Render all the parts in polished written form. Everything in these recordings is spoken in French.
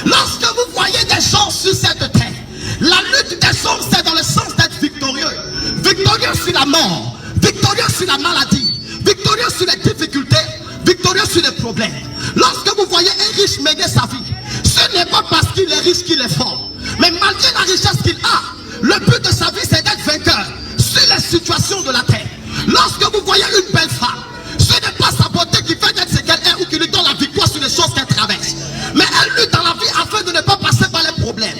Lorsque vous voyez des gens sur cette terre, la lutte des hommes, c'est dans le sens d'être victorieux. Victorieux sur la mort, victorieux sur la maladie, victorieux sur les difficultés, victorieux sur les problèmes. Lorsque vous voyez un riche mener sa vie, ce n'est pas parce qu'il est riche qu'il est fort, mais malgré la richesse qu'il a, le but de sa vie c'est d'être vainqueur sur les situations de la terre. Lorsque vous voyez une belle femme, ce n'est pas sa beauté qui fait d'être ce qu'elle est ou qui lui donne la victoire sur les choses qu'elle traverse, mais elle lutte dans la vie afin de ne pas passer par les problèmes.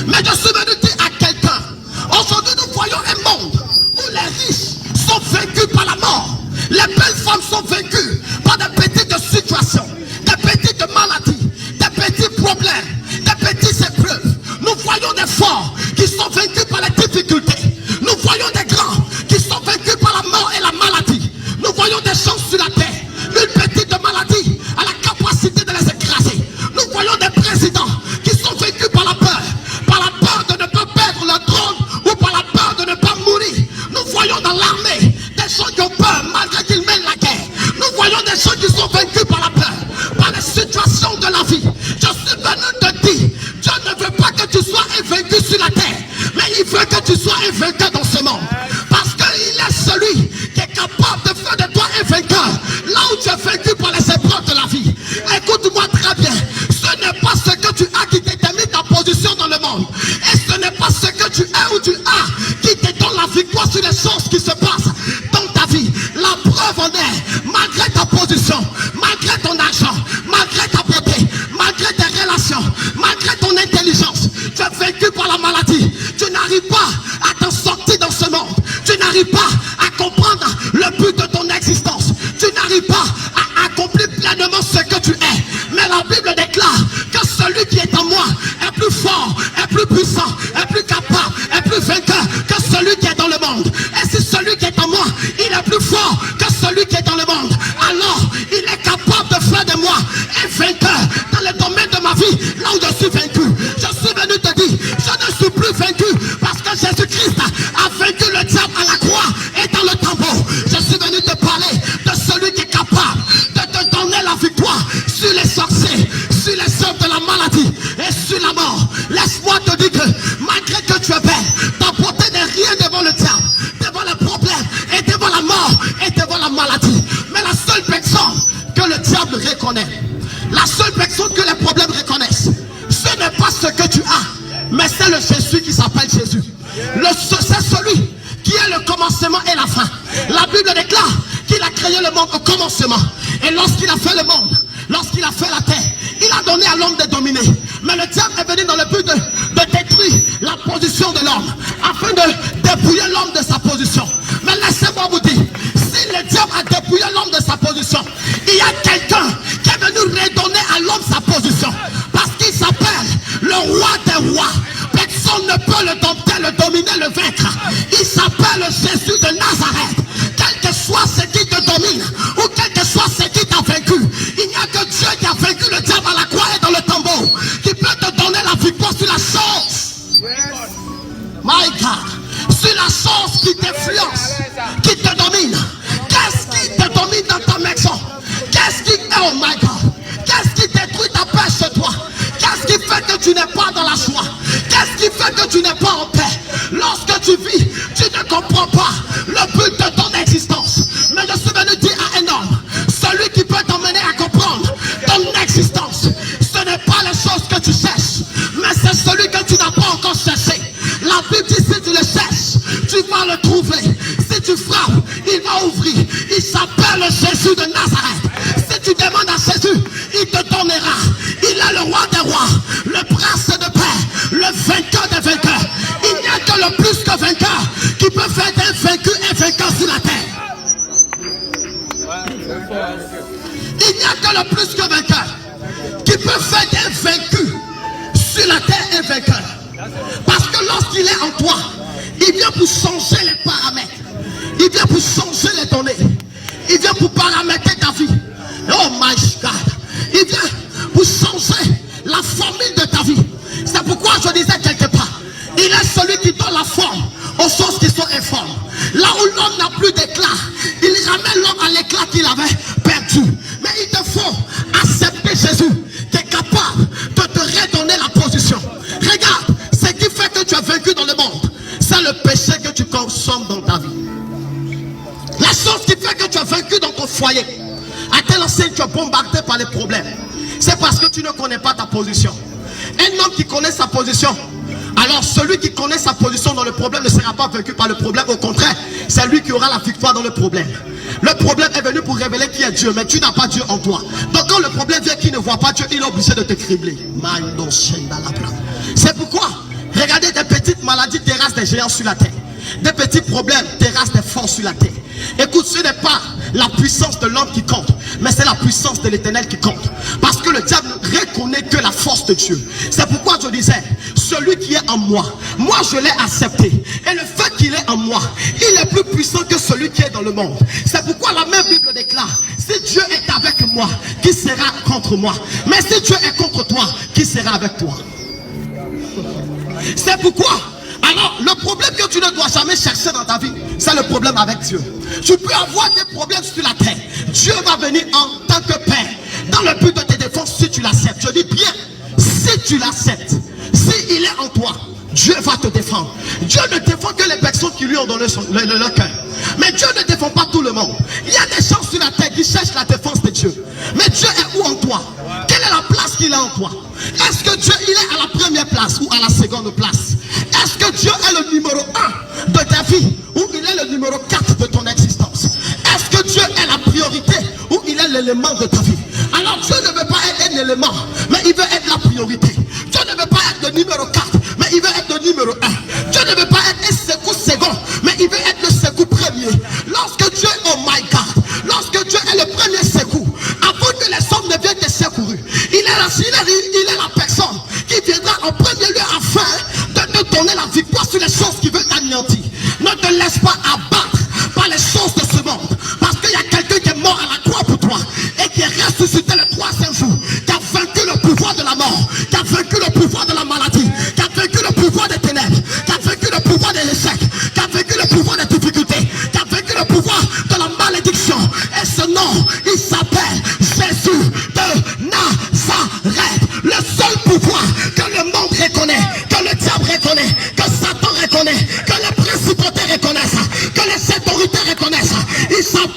Mais je suis venu dire à quelqu'un, aujourd'hui nous voyons un monde où les riches sont vaincus par la mort. Les belles femmes sont vaincues par des petites situations, des petites maladies, des petits problèmes, des petites épreuves. Nous voyons des forts qui sont vaincus par les difficultés. Nous voyons des grands qui sont vaincus par la mort et la maladie. Nous voyons des gens sur la terre, une petite maladie a la capacité de les écraser. Nous voyons des présidents qui sont vaincus par la peur de ne pas perdre leur trône ou par la peur de ne pas mourir. Nous voyons dans l'armée des gens qui ont peur malgré qu'ils mènent la guerre. Nous voyons des gens qui sont vaincus par la peur, par les situations de la vie. Je suis venu te dire, Dieu ne veut pas que tu sois un vaincu sur la terre, mais il veut que tu sois un vainqueur dans ce monde. Parce qu'il est celui qui est capable de faire de toi un vainqueur là où tu es vaincu par les épreuves de la vie. Écoute-moi très bien, ce n'est pas ce que tu as qui détermine ta position dans le monde, et ce n'est pas ce que tu es ou tu as qui te donne la victoire sur les choses qui se passent dans ta vie. La preuve en est, malgré ta position, malgré ton argent, malgré ta beauté, malgré tes relations, malgré ton intelligence, tu es vaincu par la maladie. Tu n'arrives pas à t'en sortir dans ce monde. Tu n'arrives pas à comprendre le but de ton existence. Tu n'arrives pas à accomplir pleinement ce que tu es. Mais la Bible déclare que celui qui est en moi est plus fort, est plus puissant, est plus capable, est plus vainqueur que celui qui est dans le monde. Et si celui qui est en moi, il est plus fort que celui qui est dans le monde, alors il est capable de faire de moi un vainqueur dans le domaine de ma vie, là où je suis vaincu. Je suis venu te dire, je ne suis plus vaincu parce que Jésus-Christ a vaincu le diable à la croix et dans le tambour. Je suis venu te parler de celui qui est capable de te donner la victoire sur les sorciers, sur les œuvres de la maladie et sur la mort. Laisse-moi te dire que malgré que tu es belle, ta beauté n'est rien devant le diable, devant les problèmes et devant la mort et devant la maladie. Mais la seule personne que le diable reconnaît, la seule personne que les problèmes reconnaissent, ce n'est pas ce que tu as, mais c'est le Jésus qui s'appelle Jésus. C'est celui qui est le commencement et la fin. La Bible déclare qu'il a créé le monde au commencement. Et lorsqu'il a fait le monde, lorsqu'il a fait la terre, il a donné à l'homme de dominer. Mais le diable est venu dans le but de détruire la position de l'homme, afin de dépouiller l'homme de sa position. Mais laissez-moi vous dire, si le diable a dépouillé l'homme de sa position, il y a quelqu'un qui est venu redonner à l'homme sa position. Parce qu'il s'appelle le roi des rois. Personne ne peut le dompter, le dominer, le vaincre. Il s'appelle Jésus de Nazareth. Quel que soit ce qui te domine, ou quel que soit ce qui t'a vaincu, il n'y a que Dieu qui a vaincu le diable à la croix et dans le tombeau, qui peut te donner la victoire sur la chose. My God, sur la chose qui t'influence, qui te domine. Qu'est-ce qui te domine dans ta maison? Qu'est-ce qui, oh my God, qu'est-ce qui détruit ta paix chez toi? Qu'est-ce qui fait que tu n'es pas dans la joie? Qu'est-ce qui fait que tu n'es pas en paix? Lorsque tu vis, tu ne comprends pas le but de ton existence. Mais je suis venu dire à un homme, celui qui peut t'emmener à comprendre ton existence, ce n'est pas les choses que tu cherches, mais c'est celui que tu n'as pas encore cherché. La Bible dit, si tu le cherches, tu vas le trouver. Si tu frappes, il va ouvrir. Il s'appelle Jésus de Nazareth. Si tu demandes à Jésus, il te donnera. Il est le roi des rois, le prince de paix, le vainqueur des vainqueurs. Il n'y a que le plus que vainqueur qui peut faire d'un vaincu un vainqueur sur la terre. Il n'y a que le plus que vainqueur qui peut faire d'un vaincu sur la terre un vainqueur. Parce que lorsqu'il est en toi, il vient pour changer les paramètres. Il vient pour changer les données. Il vient pour paramétrer ta vie. Oh my God. Il vient pour changer la formule de ta vie. C'est pourquoi je disais quelque part, il est celui qui donne la forme aux choses qui sont informes. Là où l'homme n'a plus d'éclat, il ramène l'homme à l'éclat qu'il avait perdu. Mais il te faut accepter Jésus qui est capable de te redonner la foyer, à telle enseigne tu es bombardé par les problèmes, c'est parce que tu ne connais pas ta position. Un homme qui connaît sa position, alors celui qui connaît sa position dans le problème ne sera pas vaincu par le problème. Au contraire, c'est lui qui aura la victoire dans le problème. Le problème est venu pour révéler qui est Dieu, mais tu n'as pas Dieu en toi. Donc quand le problème vient qui ne voit pas Dieu, il est obligé de te cribler. C'est pourquoi, regardez, des petites maladies terrassent des géants sur la terre. Des petits problèmes terrassent des forces sur la terre. Écoute, ce n'est pas la puissance de l'homme qui compte, mais c'est la puissance de l'Éternel qui compte. Parce que le diable ne reconnaît que la force de Dieu. C'est pourquoi je disais, celui qui est en moi, moi je l'ai accepté. Et le fait qu'il est en moi, il est plus puissant que celui qui est dans le monde. C'est pourquoi la même Bible déclare, si Dieu est avec moi, qui sera contre moi? Mais si Dieu est contre toi, qui sera avec toi? C'est pourquoi, alors, le problème que tu ne dois jamais chercher dans ta vie, c'est le problème avec Dieu. Tu peux avoir des problèmes sur la terre. Dieu va venir en tant que Père, dans le but de te défendre si tu l'acceptes. Je dis bien, si tu l'acceptes, s'il est en toi, Dieu va te défendre. Dieu ne défend que les personnes qui lui ont donné leur cœur. Mais Dieu ne défend pas tout le monde. Il y a des gens sur la terre qui cherchent la défense de Dieu. Mais Dieu est où en toi? Quelle est la place qu'il a en toi? Est-ce que Dieu il est à la première place ou à la seconde place? Est-ce que Dieu est le numéro 1 de ta vie ou il est le numéro 4 de ton existence? Est-ce que Dieu est la priorité ou il est l'élément de ta vie? Alors Dieu ne veut pas être un élément, mais il veut être la priorité. Dieu ne veut pas être le numéro 4, mais il veut être le numéro 1. Dieu ne veut pas être un secours second, mais il veut être le secours premier. Lorsque Dieu, oh my God, lorsque Dieu est le premier secours, avant que les hommes ne viennent te secourir, il est la personne qui viendra en premier lieu afin de te donner la victoire sur les choses qui veulent t'anéantir. Ne te laisse pas abattre par les choses de ce monde, parce qu'il y a quelqu'un qui est mort à la croix pour toi et qui est ressuscité le 3e jour, qui a vaincu le pouvoir de la mort, qui a vaincu le pouvoir de la maladie, qui a vaincu le pouvoir des ténèbres, qui a vaincu le pouvoir des échecs, qui a vaincu le pouvoir des difficultés, qui a vaincu le pouvoir de la malédiction. Et ce nom, il s'appelle Jésus de Nazareth. Le seul pouvoir que le monde reconnaît, que le diable reconnaît, que Satan reconnaît, que les principautés reconnaissent, que les autorités reconnaissent, il s'appelle